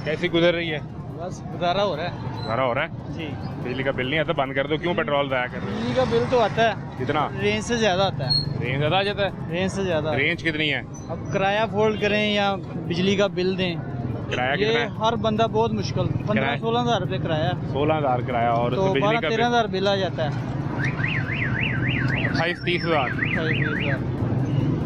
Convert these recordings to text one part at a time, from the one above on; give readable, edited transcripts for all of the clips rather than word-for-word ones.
कैसी गुजर रही है? बस गुजारा हो रहा है। गुजारा हो रहा है जी। बिजली का बिल नहीं आता, बंद कर दो। क्यों पेट्रोल जाया कर रहे हो? बिजली का बिल तो आता है, कितना? रेंज से ज़्यादा आता है। रेंज ज्यादा आ जाता है? रेंज से ज़्यादा। रेंज कितनी है? अब किराया फोल्ड करें या बिजली का बिल दें, किराया ये कितना है? हर बंदा बहुत मुश्किल। 15-16 हज़ार रुपये किराया, 16,000 किराया और तो उसमें बिजली का 12-13 हज़ार बिल आ जाता है। 28-30 हज़ार।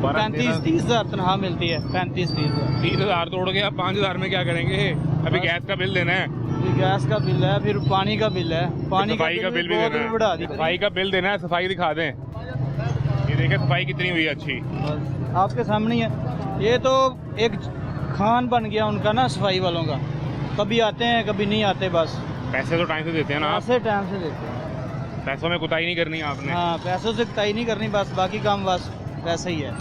35-30 हज़ार तनख्वाह मिलती है। 35-30 हज़ार। 30 हज़ार तोड़ के आप 5 हज़ार में क्या करेंगे? अभी बस। गैस का बिल देना है, फिर गैस का बिल है, फिर पानी का बिल है, पानी सफाई का बिल भी बहुत देना बढ़ा है। दी। सफाई का बिल देना है, सफाई दिखा दें। ये देखें सफाई कितनी हुई है अच्छी। बस आपके सामने ही है। ये तो एक खान बन गया उनका ना, सफाई वालों का। कभी आते हैं कभी नहीं आते। बस पैसे तो टाइम से देते हैं ना आप? पैसे टाइम से देते हैं। पैसों में कुताही नहीं करनी आपने। हाँ, पैसों से तय नहीं करनी, बस बाकी काम बस वैसे ही है।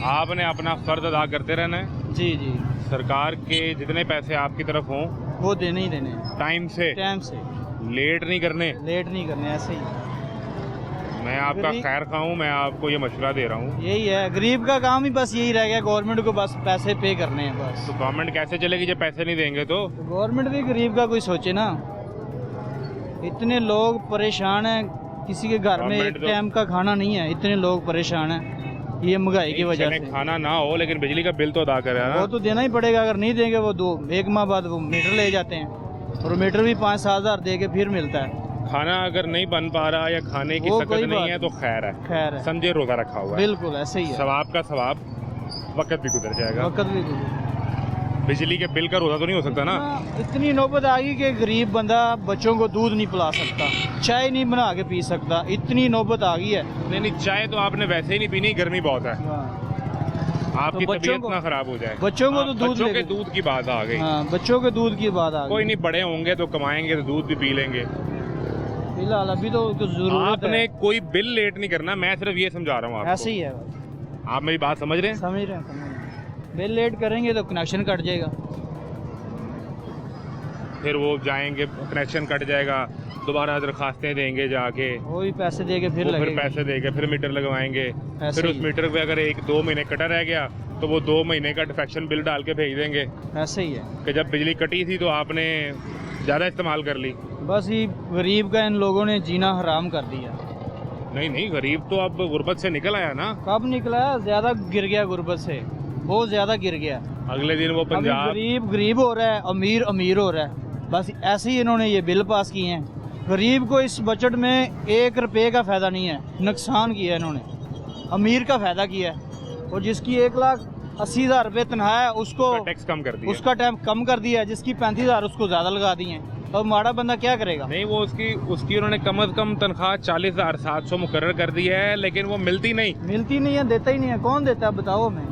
आपने अपना फर्ज अदा करते रहना है। जी जी, सरकार के जितने पैसे आपकी तरफ हों वो देने ही देने हैं। टाइम से, टाइम से लेट नहीं करने। लेट नहीं करने, ऐसे ही। मैं आपका खैर खा हूँ, मैं आपको ये मशवरा दे रहा हूँ। यही है, गरीब का काम ही बस यही रह गया। गवर्नमेंट को बस पैसे पे करने हैं बस। तो गवर्नमेंट कैसे चलेगी जब पैसे नहीं देंगे? तो गवर्नमेंट भी गरीब का कोई सोचे ना। इतने लोग परेशान हैं, किसी के घर में एक टाइम का खाना नहीं है, इतने लोग परेशान हैं ये महंगाई की वजह से। खाना ना हो लेकिन बिजली का बिल तो अदा करे ना। वो तो देना ही पड़ेगा, अगर नहीं देंगे वो एक माह बाद वो मीटर ले जाते हैं, और मीटर भी 5-7 हज़ार दे के फिर मिलता है। खाना अगर नहीं बन पा रहा या खाने की सकत नहीं है तो खैर है, खैर है, समझे रोजा रखा हुआ है। बिल्कुल ऐसे ही है। सवाब का सवाब, वक्त भी गुजर जाएगा। वक्त भी गुजर। बिजली के बिल का रोजा तो नहीं हो सकता ना। इतनी नौबत आ गई कि गरीब बंदा बच्चों को दूध नहीं पिला सकता, चाय नहीं बना के पी सकता, इतनी नौबत आ गई है। नहीं नहीं, चाय तो आपने वैसे ही नहीं पीनी, गर्मी बहुत है। आपकी तो तबीयत ना खराब हो जाए। बच्चों को तो दूध, बच्चों के दूध की बात आ गई। हाँ, बच्चों के दूध की बात आ गई। कोई नहीं, बड़े होंगे तो कमाएंगे तो दूध भी पी लेंगे। फिलहाल अभी तो जरूरत आपने है। कोई बिल लेट नहीं करना, मैं सिर्फ ये समझा रहा हूँ आपको। ऐसे ही है, आप मेरी बात समझ रहे हैं? समझ रहे हैं। बिल लेट करेंगे तो कनेक्शन कट जाएगा, फिर वो जाएंगे, कनेक्शन कट जाएगा, दोबारा दरखास्तें देंगे जाके, वो भी पैसे दे के फिर फिर लगेगा। पैसे देके फिर मीटर लगवाएंगे। ऐसे फिर उस ही। मीटर पे अगर 1-2 महीने कटा रह गया तो वो 2 महीने का डिफेक्शन बिल डाल के भेज देंगे ऐसे ही है। कि जब बिजली कटी थी तो आपने ज़्यादा इस्तेमाल कर ली। बस ये गरीब का इन लोगों ने जीना हराम कर दिया। नहीं नहीं, गरीब तो अब गुर्बत से निकल आया ना। कब निकला? ज्यादा गिर गया गुर्बत से, बहुत ज्यादा गिर गया। अगले दिन वो अभी पंजाब, गरीब गरीब हो रहा है, अमीर अमीर हो रहा है। बस ऐसे ही इन्होंने ये बिल पास किए हैं। गरीब को इस बजट में 1 रुपये का फ़ायदा नहीं है, नुकसान किया है इन्होंने। अमीर का फ़ायदा किया है, और जिसकी 1,80,000 रुपये तनख्वाह है उसको टैक्स कम कर दिया। उसका टाइम कम कर दिया है, जिसकी 35,000 उसको ज़्यादा लगा दिए हैं। और माड़ा बंदा क्या करेगा? नहीं, वो उसकी उन्होंने कम से कम तनख्वाह 40,700 मुकर्रर कर दी है, लेकिन वो मिलती नहीं मिलती नहीं है, देता ही नहीं है। कौन देता है बताओ हमें,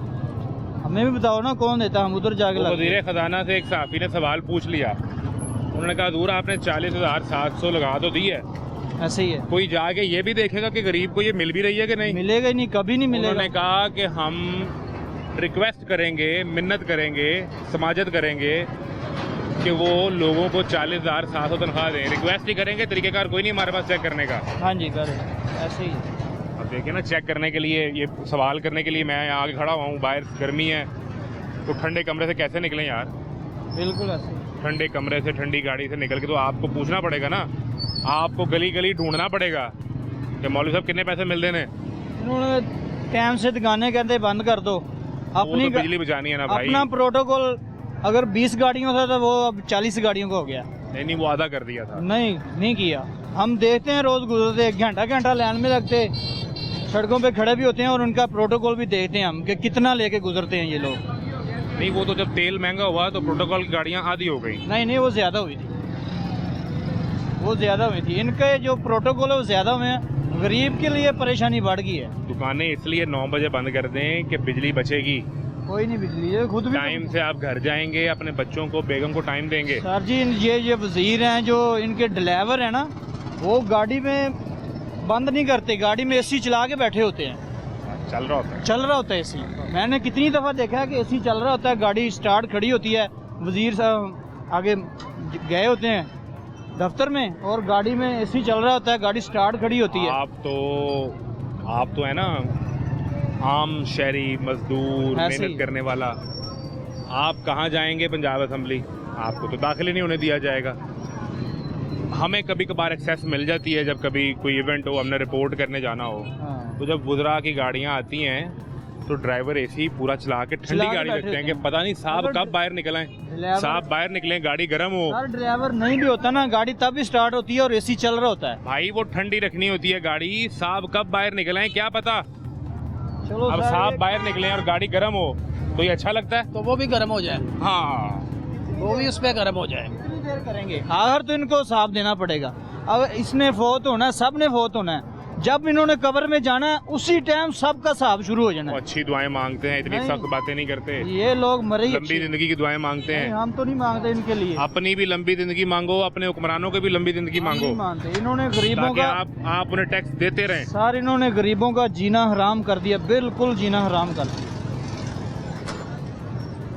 हमें भी बताओ ना कौन देता है, हम उधर जाके लगे। वज़ीर ख़जाना से एक सहाफ़ी ने सवाल पूछ लिया, उन्होंने कहा हज़ूर आपने 40,700 लगा तो दी है, ऐसे ही है। कोई जाके ये भी देखेगा कि गरीब को ये मिल भी रही है कि नहीं? मिलेगा ही नहीं, कभी नहीं मिलेगा। उन्होंने कहा कि हम रिक्वेस्ट करेंगे, मिन्नत करेंगे, समाजत करेंगे कि वो लोगों को 40,700 तनख्वाह दें। रिक्वेस्ट ही करेंगे, तरीक़ेकार कोई नहीं हमारे पास चेक करने का। हाँ जी, करें, ऐसे ही है। अब देखिए ना, चेक करने के लिए, ये सवाल करने के लिए मैं यहाँ आगे खड़ा हुआ हूँ, बाहर गर्मी है, तो ठंडे कमरे से कैसे निकलें यार? बिल्कुल ऐसे ही। ठंडे कमरे से, ठंडी गाड़ी से निकल के तो आपको पूछना पड़ेगा ना, आपको गली गली ढूंढना पड़ेगा कि मौलवी साहब कितने पैसे मिल देने। इन्होंने टाइम से दुकानें कहते बंद कर दो, अपनी तो बिजली बचानी है ना भाई। अपना प्रोटोकॉल अगर 20 गाड़ियों था तो वो अब 40 गाड़ियों का हो गया। नहीं, वो आधा कर दिया था। नहीं किया। हम देखते हैं रोज गुजरते, घंटा लाइन में लगते, सड़कों पे खड़े भी होते हैं, और उनका प्रोटोकॉल भी देखते हैं हम कि कितना लेके गुजरते हैं ये लोग। नहीं, वो तो जब तेल महंगा हुआ तो प्रोटोकॉल की गाड़ियाँ आधी हो गई। नहीं, वो ज्यादा हुई थी, वो ज्यादा हुई थी। इनके जो प्रोटोकॉल है वो ज्यादा हुए हैं, गरीब के लिए परेशानी बढ़ गई है। दुकानें इसलिए 9 बजे बंद कर दें कि बिजली बचेगी। कोई नहीं बिजली, ये खुद भी टाइम से आप घर जाएंगे, अपने बच्चों को, बेगम को टाइम देंगे। सर जी, ये वजीर हैं जो इनके ड्राइवर हैं ना, वो गाड़ी में बंद नहीं करते, गाड़ी में एसी चला के बैठे होते हैं। चल रहा होता है एसी। मैंने कितनी दफ़ा देखा है कि एसी चल रहा होता है, गाड़ी स्टार्ट खड़ी होती है, वजीर साहब आगे गए होते हैं दफ्तर में, और गाड़ी में एसी चल रहा होता है, गाड़ी स्टार्ट खड़ी होती है। आप तो है ना आम शहरी मजदूर, मेहनत करने वाला। आप कहाँ जाएंगे पंजाब असेंबली? आपको तो दाखिल ही नहीं होने दिया जाएगा। हमें कभी कभार एक्सेस मिल जाती है, जब कभी कोई इवेंट हो, हमने रिपोर्ट करने जाना हो, हाँ। तो जब वुज़रा की गाड़ियाँ आती हैं तो ड्राइवर एसी पूरा चला के ठंडी गाड़ी रखते हैं कि पता नहीं साहब कब बाहर निकल आए, साहब बाहर निकले, गाड़ी गर्म हो। सर ड्राइवर नहीं भी होता ना, गाड़ी तब भी स्टार्ट होती है और एसी चल रहा होता है। भाई वो ठंडी रखनी होती है गाड़ी, साहब कब बाहर निकल आए क्या पता। चलो अब साहब बाहर निकले और गाड़ी गर्म हो तो ये अच्छा लगता है? तो वो भी गर्म हो जाए, हाँ वो भी उस पर गर्म हो जाए। कितनी देर करेंगे? आखिर तो इनको साफ देना पड़ेगा। अब इसने फोत होना है, सब ने फोत होना है। जब इन्होंने कब्र में जाना है उसी टाइम सबका साहब शुरू हो जाना वो है। अच्छी दुआएं मांगते हैं, इतनी नहीं। सख्त बातें नहीं करते। ये लोग मरे ही लंबी जिंदगी की दुआएं मांगते नहीं, हैं। हम तो नहीं मांगते इनके लिए। अपनी भी लंबी जिंदगी मांगो, अपने हुक्मरानों की भी लंबी जिंदगी हम मांगो, नहीं मानते। इन्होंने गरीबों ताकि का आप उन्हें टैक्स देते रहें। सर इन्होंने गरीबों का जीना हराम कर दिया, बिल्कुल जीना हराम कर दिया।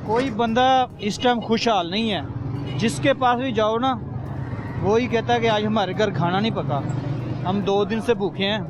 कोई बंदा इस टाइम खुशहाल नहीं है। जिसके पास भी जाओ ना, वो ही कहता है कि आज हमारे घर खाना नहीं पका, हम 2 दिन से भूखे हैं।